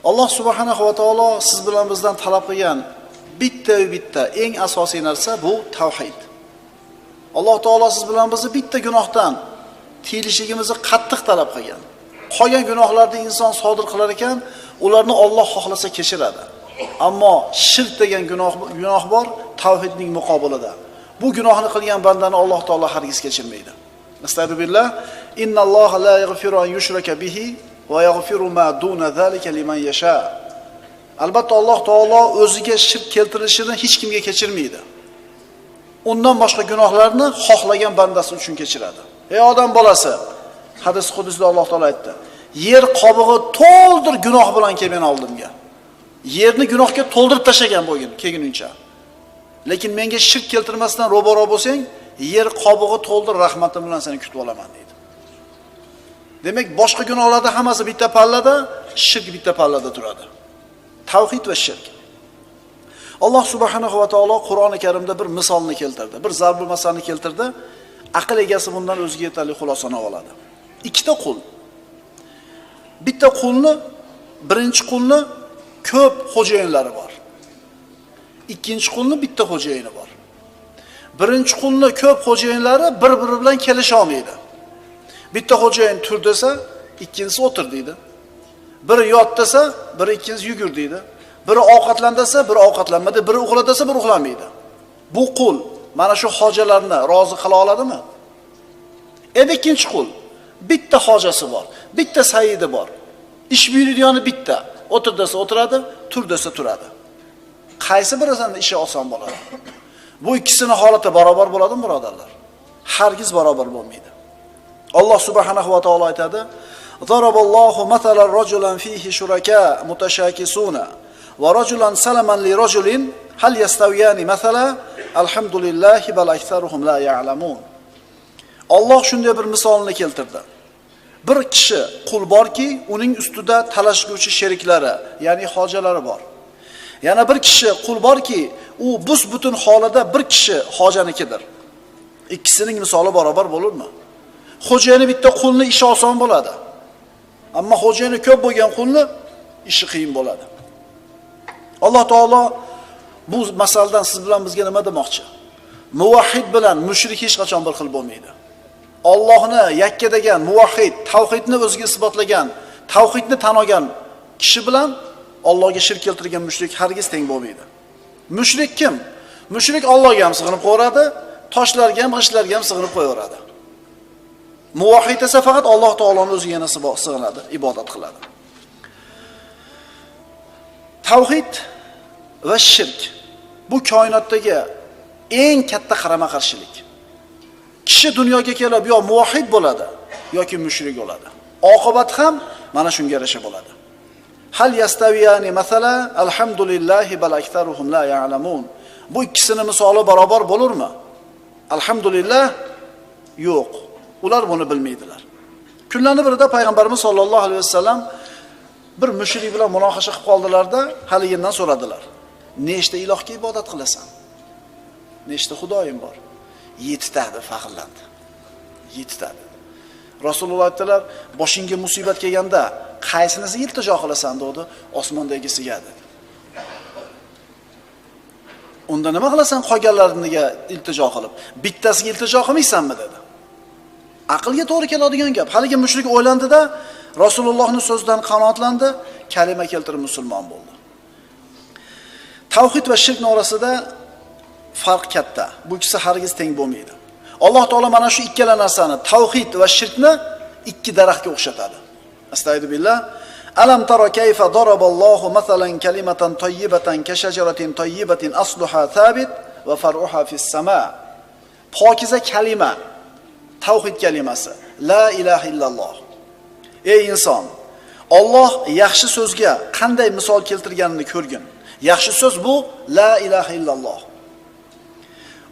Alloh subhanahu va taolo siz bilan bizdan talab qilgan bitta eng asosiy narsa bu tavhid. Alloh taolo siz bilan bizni bitta gunohdan tiyilishligimizni qattiq talab qilgan. Qolgan gunohlarni inson sodir qilar ekan, ularni Alloh xohlasa kechiradi. Ammo shirk degan gunoh bor tavhidning muqobilida. Bu gunohni qilgan bandani Alloh taolo hargiz kechirmaydi. Nastagfirullah, innalloha la yaghfiru an yushraka bihi va yaghfiru ma duna zalika liman yasha. Albatta Alloh taolo o'ziga shirk keltirilishini hech kimga kechirmaydi. Undan boshqa gunohlarni xohlagan bandasi uchun kechiradi. Ey odam bolasi, hadis qudusida Alloh taolo aytdi: yer qobig'i to'ldir gunoh bilan kelgan oldimga. Yerni gunohga to'ldirib tashagan bo'lgin kelguncha. Lekin menga shirk keltirmasdan ro'baro bo'lsang, yer qobig'i to'ldir, rahmatim bilan seni kutib olaman deydi. Demak, boshqa gunohlarda hammasi bitta pallada, shirk bitta pallada turadi. Tavhid va shirk. Alloh subhanahu va taolo Qur'oni Karimda bir misolni keltirdi, bir zarbul masalni keltirdi. Aql egasi bundan o'ziga yetarli xulosani oladi. Ikkita qul. Bitta qulni, birinchi qulni ko'p xo'jayinlari bor. Ikkinchi qulni bitta xo'jayini bor. Birinchi qulni ko'p xo'jayinlari bir-biri bilan kelisha olmaydi. Bitta xo'jayin tur desa, ikkinchisi o'tir deydi. Biri yot desa, biri ikkinchisi yugur deydi. Biri ovqatlan desa, biri ovqatlanmaydi, biri uxla desa, biri uxlamaydi. Bu qul mana shu hojalarni rozi qila oladimi? Endi ikkinchi qul, bitta hojasi bor, bitta sayidi bor. Ish buyuradigan bitta. O'tir desa o'tiradi, tur desa turadi. Qaysi birisining ishi oson bo'ladi? Bu ikkisini holati barobar bo'ladimi, birodarlar? Hargiz barobar bo'lmaydi. Alloh subhanahu va taolo aytadi: "Zaraballohu masalan rajulan fihi shuraka mutashakisuna va rajulan salaman li rajulin hal yastawiyani masala alhamdulillahi bal aktharuhum la ya'lamun." Alloh shunday bir misolni keltirdi. Bir kishi qul borki, uning ustida talashguvchi sheriklari, ya'ni hojalari bor. Yana bir kishi qul borki, u bus-butun holida bir kishi hojanikidir. Ikkisining misoli barobar bo'ladimi? Xo'jayini bitta qulni ishi oson bo'ladi. Ammo xo'jayini ko'p bo'lgan qulni ishi qiyin bo'ladi. Alloh taolo bu masaldan siz bilan bizga nima demoqchi? Muvahhid bilan mushrik hech qachon bir xil bo'lmaydi. Allohni yakka degan muvahhid, tavhidni o'ziga isbotlagan, tavhidni tan olgan kishi bilan Allohga shirk keltirgan mushrik hargiz teng bo'lmaydi. Mushrik kim? Mushrik Allohga ham sig'inib qo'yadi, toshlarga ham, g'ishlarga ham sig'inib qo'yaveradi. Muvahhid esa faqat Alloh taoloning o'ziga sig'inadi, ibodat qiladi. Tavhid va shirk bu koinotdagi eng katta qarama-qarshilik. Kishi dunyoga kelib yo muvahhid bo'ladi yoki mushrik bo'ladi. Oqibat ham mana shunga yarasha bo'ladi. Hal yastaviyani masala alhamdulillahi bal aktharuhum la ya'lamun. Bu ikkisini misoli barobar bo'lurmi? Alhamdulillah yo'q. Ular buni bilmaydilar. Kunlarning birida payg'ambarimiz sollallohu alayhi vasallam bir mushrik bilan munoqasha qilib qoldilarda, haligindan so'radilar: "Nechta ilohga ibodat qilasan? Nechta xudoying bor?" 7 ta deb faxrlandi. 7 ta. Rasululloh aytdilar: "Boshingga musibat kelganda qaysinisi iltijo qilasan?" dedi. "Osmondagisiga" dedi. "Unda nima qilasan qolganlarniga iltijo qilib? Bittasiga iltijo qilmaysanmi?" dedi. Aqlga to'g'ri keladigan gap. Haligi mushrik o'ylandi-da, Rasulullohning so'zidan qanoatlandi, kalima keltirib musulmon bo'ldi. Tavhid va shirk orasida farq katta. Bu ikkisi hargiz teng bo'lmaydi. Alloh taolo mana shu ikkala narsani, tavhid va shirkni ikki daraxtga o'xshatadi. Astagfirullah. Alam tara kayfa daraballohu masalan kalimatan tayyibatan ka shajaratin tayyibatin asluha thabit va far'uha fis sama. Pokiza kalima, tavhid kalimasi, la ilaha illalloh. Ey inson, Alloh yaxshi so'zga qanday misol keltirganini ko'rgin. Yaxshi so'z bu la ilaha illalloh.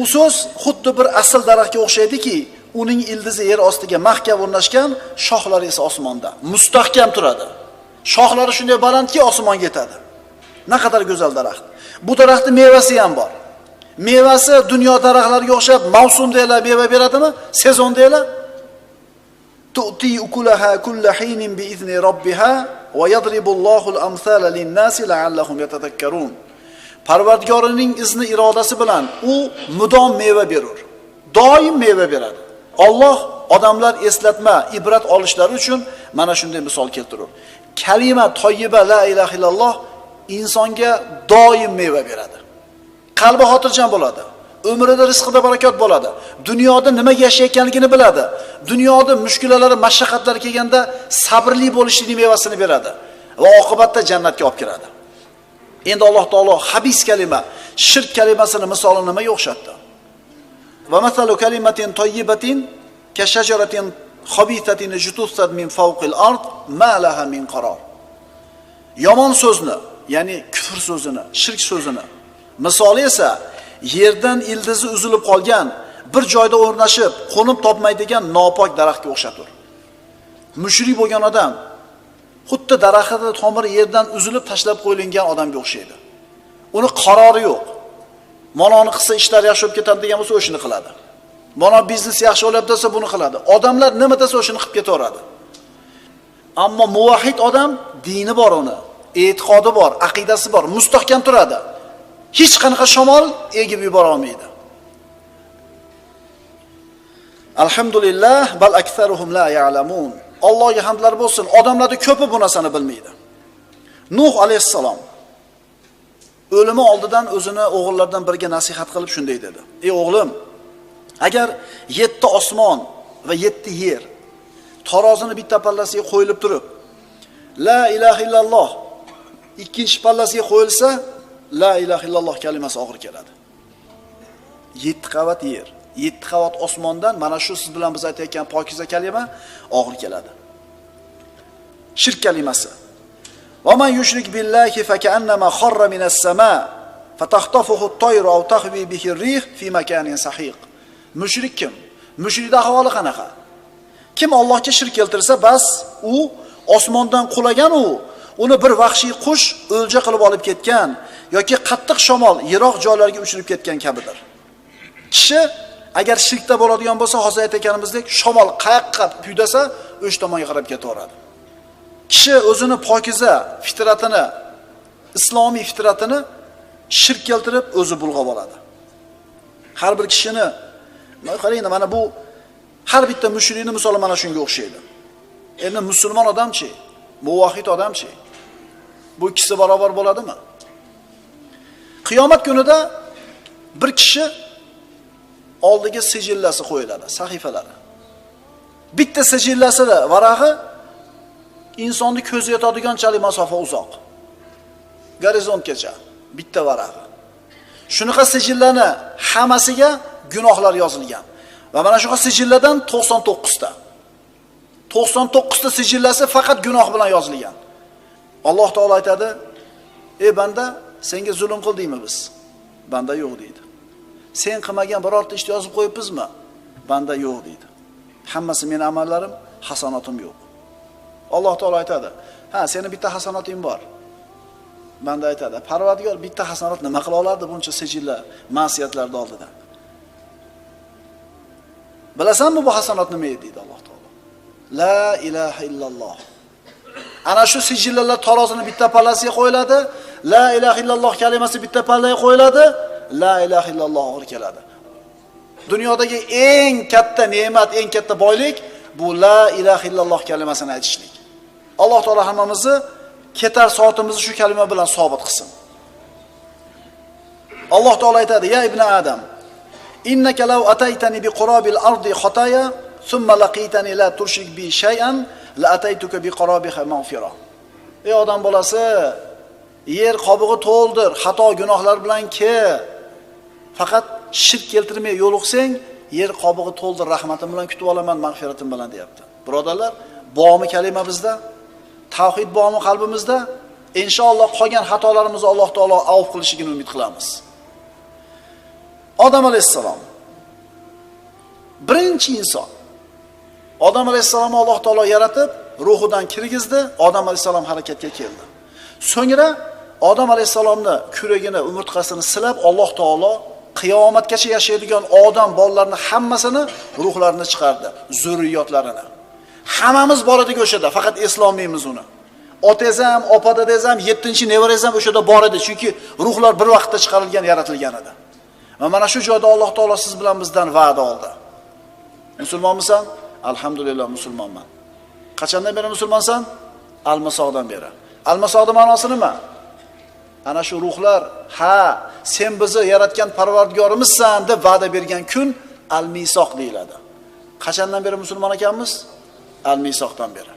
U so'z xuddi bir asl daraxtga o'xshaydiki, uning ildizi yer ostiga mahkam o'rnashgan, shoxlari esa osmonda mustahkam turadi. Shoxlari shunday balandki, osmonga yetadi. Naqadar go'zal daraxt. Bu daraxtning mevasi ham bor. Mevasi dunyo daraxtlariga o'xshab mavsumda meva beradimi? Sezonda tu'ti ukulaha kullu hinin bi izni robbiha va yadribullohul amsala lin-nasi la'allahum yatadhakkarun. Parvardigorining izni irodasi bilan u mudom meva berur. Doim meva beradi. Alloh odamlar eslatma, ibrat olishlari uchun mana shunday misol keltirur. Kalima toyyiba la ilaha illalloh insonga doim meva beradi. Qalbi xotirjam bo'ladi. Umrida rizqida barakot bo'ladi. Dunyoda nimaga yashayotganligini biladi. Dunyoda mushkulalari, mashaqqatlari kelganda sabrli bo'lishning mevasini beradi va oqibatda jannatga olib kiradi. Endi Alloh taolo habis kalima, shirk kalimasini misolini nimaga o'xshatdi? Va masalu kalimatin tayyibatin ka shajaratin khabithatin jutusat min fawqil ard ma laha min qaror. Yomon so'zni, ya'ni kufr so'zini, shirk so'zini misoli esa yerdan ildizi uzilib qolgan, bir joyda o'rnashib, qo'nib topmaydigan nopok daraxtga o'xshatur. Mushrik bo'lgan odam xuddi daraxtning tomiri yerdan uzilib tashlab qo'yilgan odamga o'xshaydi. Uni qarori yo'q. Mononi qilsa ishlar yaxshi bo'lib ketadi degan bo'lsa o'shini qiladi. Mono biznes yaxshi bo'lyapti desa buni qiladi. Odamlar nima desa o'shini qilib ketaveradi. Ammo muvahhid odam dini bor uni, e'tiqodi bor, aqidasi bor, mustahkam turadi. Hech qanaqa shamol egib yubora olmaydi. Alhamdulillah bal aktsaruhum la ya'lamun. Allohga hamdlar bo'lsin. Odamlarning ko'pi bu narsani bilmaydi. Nuh alayhissalom o'limi oldidan o'zini o'g'illaridan biriga nasihat qilib shunday dedi: "Ey o'g'lim, agar 7 osmon va 7 yer tarozini bitta pallasiga qo'yilib turib, la ilaha illalloh ikkinchi pallasiga qo'yilsa, la ilaha illalloh kalimasi og'ir keladi. 7 qavat yer, 7 qavat osmondan mana shu siz bilan biz aytayotgan pokiza kalima og'ir keladi. Shirk kalimasi. Va man yushrik billahi fa ka'annama kharra minas sama fatahtafuhu at-tayru aw tahwi bihi ar-rih fi makanin sahiq. Mushrik kim? Mushrikning ahvoli qanaqa? Kim Allohga shirk keltirsa, bas u osmondan qulagan uni bir vahshiy qush o'lja qilib olib ketgan yoki qattiq shamol yiroq joylarga uchirib ketgan kabidir. Kishi agar shirkda bo'ladigan bo'lsa, hozir aytganimizdek, shamol qayoqqa puydasa, o'sha tomonga qarab ketaveradi. Kishi o'zini pokiza fitratini, islomiy fitratini shirk keltirib o'zi bulg'ab oladi. Har bir kishini qarang, mana bu har bitta mushrikning misoli mana shunga o'xshaydi. Endi musulmon odamchi, muvahhid odamchi, bu ikkisi barobar bo'ladimi? Qiyomat kunida bir kishi oldiga sijillasi qo'yiladi, sahifalari. Bitta sijillasi varag'i insonni ko'zi yetadiganchalik masofa uzoq. Gorizontgacha bitta varag'i. Shunaqa sijillarni hammasiga gunohlar yozilgan. Va mana shu sijilladan 99 ta. 99 ta sijillasi faqat gunoh bilan yozilgan. Alloh taolo aytadi: "Ey banda, senga zulm qildingmi biz?" Banda yo'q deydi. "Sen qilmagan birorta ishni yozib qo'yibmizmi?" Banda yo'q deydi. Hammasi mening amallarim, hasanotim yo'q. Alloh taolo aytadi: "Ha, seni bitta hasanoting bor." Banda aytadi: "Parvardigor, bitta hasanat nima qila olardi buncha sijillar, ma'siyatlarda oldida?" Bilasanmi bu hasanat nima edi deydi Alloh taolo. La ilaha illalloh. Ana shu sijillar tarozini bitta pallasiga qo'yiladi, la ilaha illalloh kalimasi bitta pallaga qo'yiladi, la ilaha illalloh og'ir keladi. Dunyodagi eng katta ne'mat, eng katta boylik bu la ilaha illalloh kalimasini aytishlik. Alloh taolo hammamizni ketar soatimizni shu kalima bilan sobit qilsin. Alloh taolo aytadi: "Ya ibn Adam, innaka law ataytani bi qurabil ardi khataya thumma laqitani la tushrik bi shay'an la ataytuka bi qurabiha maghfira." Ey odam bolasi, yer qobig'i to'ldir, xato gunohlar bilan faqat shirk keltirmay yo'liqsang, yer qobig'i to'ldir, rahmatim bilan kutib olaman, mag'firatim bilan deyapti. Birodarlar, bormi kalima bizda? Tavhid bormi qalbimizda? Inshaalloh qolgan xatolarimizni Alloh taolo avf qilishini umid qilamiz. Odam alayhissalom birinchi inson. Odam alayhissalomni Alloh taolo yaratib, ruhidan kirgizdi, Odam alayhissalom harakatga keldi. So'ngra Odam alayhissalomni kuragini, umurtqasini silab, Alloh taolo qiyomatgacha yashaydigan odam bolalarini hammasini ruhlarini chiqardi, zurriyotlarini. Hammamiz bor edik o'shada, faqat eslolmaymiz uni. Otangiz ham, opa dadangiz ham, 7-nevarangiz ham o'sha yerda bor edi, chunki ruhlar bir vaqtda chiqarilgan, yaratilgan edi. Va mana shu joyda Alloh taolo siz bilan bizdan va'da oldi. Musulmonmisan? Alhamdulillah musulmonman. Qachondan beri musulmonsan? Almisoqdan beri. Almisoqning ma'nosi nima? Ana shu ruhlar, ha, sen bizni yaratgan Parvardigorimizsan deb va'da bergan kun al-misoq deyiladi. Qachondan beri musulmon ekanmiz? Al-misoqdan beri.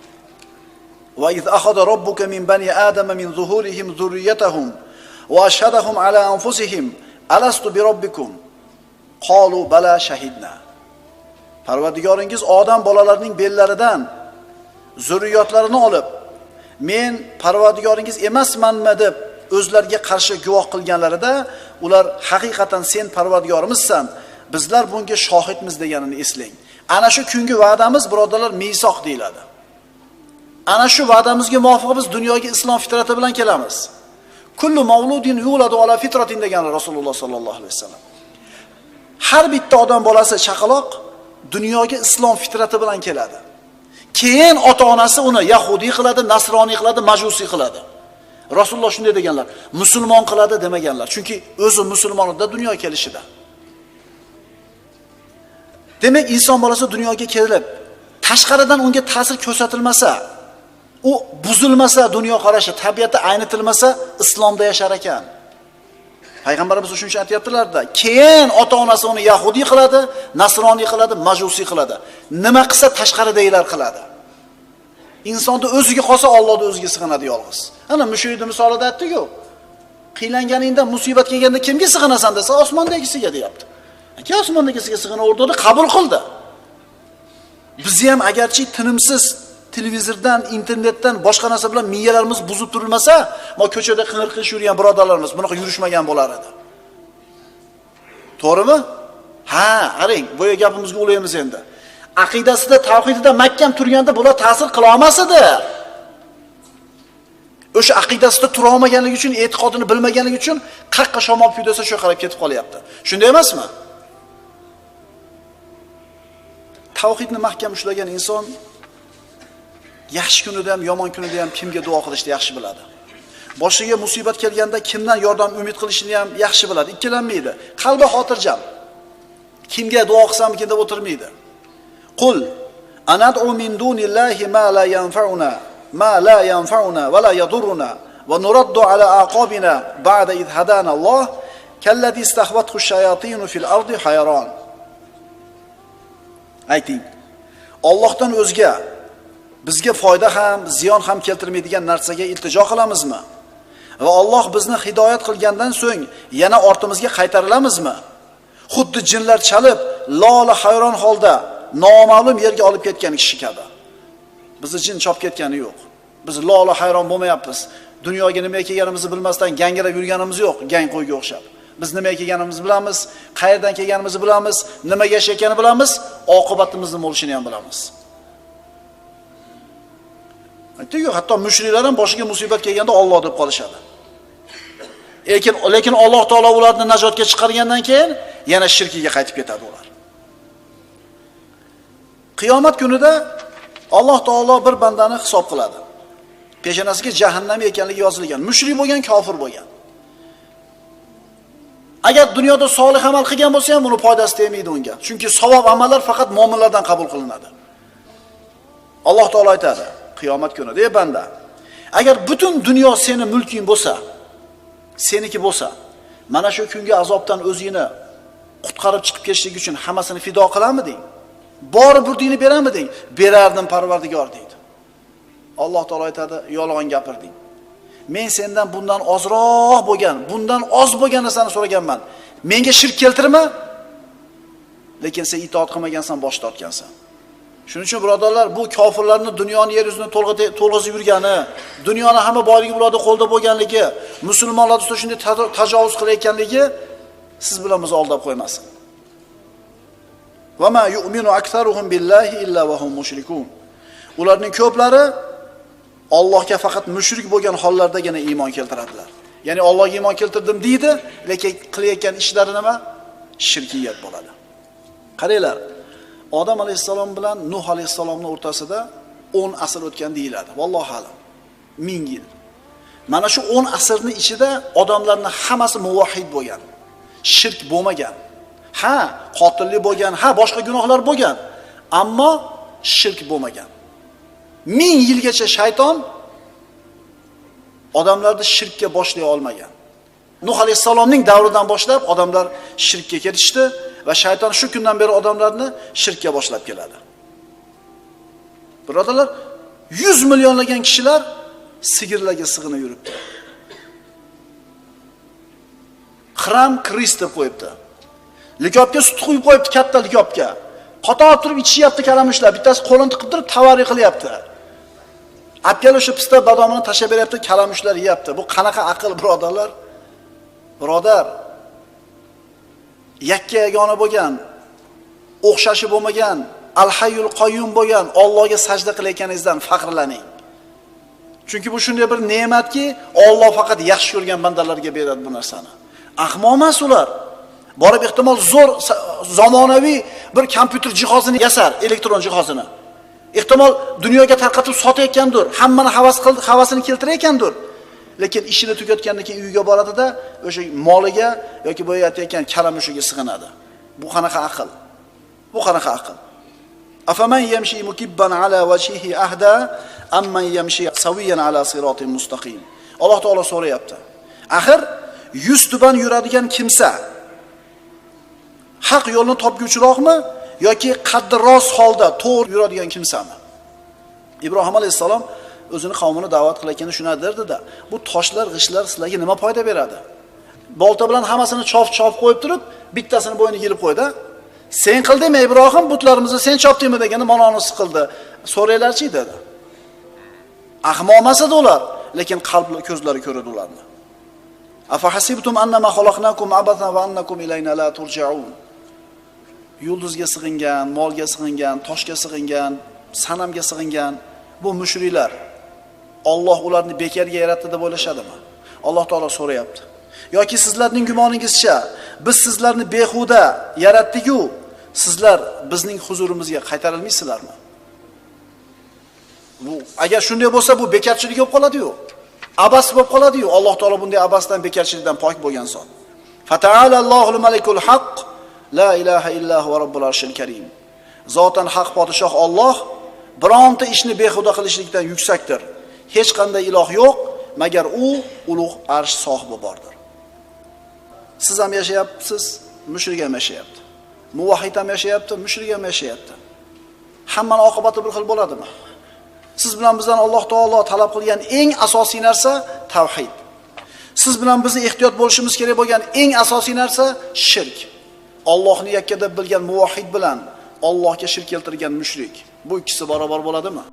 Va iz akhadha robbuka min bani adama min zuhurihim zurriyatahum va ashhadahum ala anfusihim alastu bi robbikum qalu bala shahidna. Parvardigoringiz odam bolalarining bellaridan zurriyotlarini olib, men Parvardigoringiz emasmanmi deb o'zlariga qarshi guvoh qilganlarida, ular haqiqatan sen Parvardigorimizsan, bizlar bunga shohidmiz deganini eslang. Ana shu kungi va'damiz birodarlar misoq deyiladi. Ana shu va'damizga muvofiq biz dunyoga islom fitrati bilan kelamiz. Kullu mavludin yuladu ala fitratin degan Rasululloh sallallohu alayhi vasallam. Har bitta odam bolasi chaqaloq dunyoga islom fitrati bilan keladi. Keyin ota-onasi uni yahudiy qiladi, nasroniy qiladi, majusiy qiladi. Rasululloh shunday deganlar, musulmon qiladi demaganlar. Chunki o'zi musulmonida dunyoga kelishida. Demak, inson bolasi dunyoga kelib, tashqaridan unga ta'sir ko'rsatilmasa, u buzilmasa, dunyo qarashi, tabiati aynitilmasa, islomda yashar ekan. Payg'ambarimiz shuncha aytayaptilar-da, keyin ota-onasi uni yahudiy qiladi, nasroniy qiladi, majusiy qiladi. Nima qilsa tashqaridagilar qiladi. Insonda o'ziga qolsa, Allohning o'ziga sig'inadi yolg'iz. Ana mushrikning misolida aytdik-ku. Qiylanganingda, musibat kelganda kimga sig'inasan desa, osmondagisiga deyapti. Aka osmondagisiga sig'inaverdi, qabul qildi. Bizni ham agarchi tinimsiz televizordan, internetdan, boshqa narsa bilan miyalarimiz buzib turilmasa, mo ko'chada qing'ir-qing'ir yurgan birodarlarimiz bunaqa yurishmagan bo'lar edi. To'g'rimi? Ha, qarang, bu gapimizga o'laymiz endi. Aqidasida, tavhidida mahkam turganda bular ta'sir qila olmas edi. O'sha aqidasida tura olmaganligi uchun, e'tiqodini bilmaganligi uchun qaqqa shamol piydosa shu qarab ketib qolyapti. Shunday emasmi? Tavhidni mahkam ushlagan inson yaxshi kunida ham, yomon kunida ham kimga duo qilishni yaxshi biladi. Boshiga musibat kelganda kimdan yordam umid qilishni ham yaxshi biladi, ikkilanmaydi. Qalbi xotirjam. Kimga duo qilsamikin deb o'tirmaydi. Qul anad'u min dunillahi ma la yanfa'una va la yadurruna va nuraddu ala aqabina ba'da id hadana Alloh kalladhi istahwathu ash-shayatin fil ardi hayron. Ayting. Allohdan o'zga bizga foyda ham, ziyon ham keltirmaydigan narsaga iltijo qilamizmi? Va Alloh bizni hidoyat qilgandan so'ng yana ortimizga qaytarilamizmi? Xuddi jinlar chalib, lola hayron holda noma'lum yerga olib ketgan kishi kabi. Bizni jin chop ketgani yo'q. Biz lola hayron bo'lmayapmiz. Dunyoga nimaga kelganimizni bilmasdan gangirab yurganimiz yo'q, gang qo'yga o'xshab. Biz nimaga kelganimizni bilamiz, qayerdan kelganimizni bilamiz, nimaga yashayotganini bilamiz, oqibatimizni bo'lishini ham bilamiz. Aytdik-ku, hatto mushriklar ham boshiga musibat kelganda Alloh deb qolishadi. Lekin Alloh taolo ularni najotga chiqargandan keyin yana shirkiga qaytib ketadi ular. Qiyomat kunida Alloh taolo bir bandani hisob qiladi. Peshonasiga jahannam ekanligi yozilgan. Mushrik bo'lgan, kofir bo'lgan. Agar dunyoda solih amal qilgan bo'lsa ham uni foydasi tegmaydi unga. Chunki savob amallar faqat mu'minlardan qabul qilinadi. Alloh taolo aytadi qiyomat kunida, ey banda, agar butun dunyo seni mulking bo'lsa, seniki bo'lsa, mana shu kungi azobdan o'zingni qutqarib chiqib ketishlik uchun hammasini fido qilamiding? Borib burdingni beramiding? Berardim Parvardigor deydi. Alloh taolo aytadi, yolg'on gapirding. Men sendan bundan ozroq bo'lgan, bundan oz bo'lgan narsani so'raganman. Menga shirk keltirma. Lekin sen itoat qilmagansan, bosh tortgansan. Shuning uchun birodarlar, bu kofirlarning dunyoni yer yuzini to'lg'izib yurgani, dunyoni hamma boyligi ularda qo'lda bo'lganligi, musulmonlar ustida shunday tajovuz qilayotganligi siz bilan bizni aldab qo'ymasin. Va ma yu'minu aktsaruhum billahi illa va hum mushrikun. Ularning ko'plari Allohga faqat mushrik bo'lgan hollardagina iymon keltiradilar. Ya'ni Allohga iymon keltirdim deydi, lekin qilayotgan ishlari nima? Shirkiyat bo'ladi. Qaranglar, Odam alayhissalom bilan Nuh alayhissalomning o'rtasida 10 asr o'tgan deyiladi. Vallohu alam. 1000 yil. Mana shu 10 asrning ichida odamlarning hammasi muvahhid bo'lgan. Shirk bo'lmagan. Ha, qotillik bo'lgan, ha, boshqa gunohlar bo'lgan, ammo shirk bo'lmagan. 1000 yilgacha shayton odamlarni shirkka boshlay olmagan. Nuh alayhisalomning davridan boshlab odamlar shirkka ketishdi va shayton shu kundan beri odamlarni shirkka boshlab keladi. Birodarlar, 100 millionlagan kishilar sigirlarga sig'inib yuribdi. Xram Krist deb qo'yibdi. Likopga sut quyib qo'yibdi, katta likopga. Qator turib ichishyapti kalamushlar. Bittasi qo'lini tiqib turib tavari qilyapti. Apkal o'sha pista badomini tashlab beryapti, kalamushlar yeyapti. Bu qanaqa aql, birodarlar? Birodar, yakka yagona bo'lgan, o'xshashi bo'lmagan, Al-Hayyul Qayyum bo'lgan Allohga sajda qilayotganingizdan faxrlaning. Chunki bu shunday bir ne'matki, Alloh faqat yaxshi ko'rgan bandalarga beradi bu narsani. Ahmoq emas ular. Borib ehtimol zo'r zamonaviy bir kompyuter jihozini yasar, elektron jihozini. Ehtimol dunyoga tarqatib sotayotgandir, hammani havasini keltirayotgandir. Lekin ishini tugatgandan keyin uyiga boradi-da, o'sha moliga yoki bo'yatayotgan kalamushiga sig'inadi. Bu qanaqa aql? Bu qanaqa aql? Afaman yamshi mukibban ala wajhihi ahda amman yamshi sawiyan ala siratin mustaqim. Alloh taolo so'rayapti. Axir yuz tuban yuradigan kimsa haq yo'lni topguvchiroqmi yoki qaddi rost holda to'g'ri yuradigan kimsami? Ibrohim alayhisalom o'zini qavmini da'vat qilayotganda shuna derdi-da, bu toshlar, g'ishlar sizlarga nima foyda beradi? Bolta bilan hammasini chof-chof qo'yib turib, bittasini bo'yniga ilib qo'ydi. Sen qildingmi Ibrohim, butlarimizni sen chopdingmi deganda manoni siqildi. So'raylarchi dedi. Ahmoq emas edi ular, lekin qalbli ko'zlari ko'radi ularni. Afa hasibtum annama xalaqnakum abathan va annakum ilayna la turja'un. Yulduzga sig'ingan, molga sig'ingan, toshga sig'ingan, sanamga sig'ingan bu mushriklar Alloh ularni bekarga yaratdi deb o'ylashadimi? Alloh taolo so'rayapti. Yoki sizlarning gumoningizcha biz sizlarni behuda yaratdik-ku, sizlar bizning huzurimizga qaytarilmaysizlarmi? Bu agar shunday bo'lsa bu bekarchilik bo'lib qoladi-yu. Abas bo'lib qoladi-yu. Alloh taolo bunday abasdan, bekarchilikdan pok bo'lgan zot. Fata'ala Allohul malikul haq, la ilaha illa huva robbul arshil karim. Zotan haq podshoh Alloh bironta ishni behuda qilishlikdan yuksakdir. Hech qanday iloh yo'q, magar u ulug' arsh sohibi bordir. Siz ham yashayapsiz, mushrik ham yashayapti. Muvahhid ham yashayapti, mushrik ham yashayapti. Hammaning oqibati bir xil bo'ladimi? Siz bilan bizdan Alloh taolo talab qilgan eng asosiy narsa tavhid. Siz bilan bizni ehtiyot bo'lishimiz kerak bo'lgan eng asosiy narsa shirk. Allohni yakka deb bilgan muvahhid bilan Allohga shirk keltirgan mushrik. Bu ikkisi barobar bo'ladimi?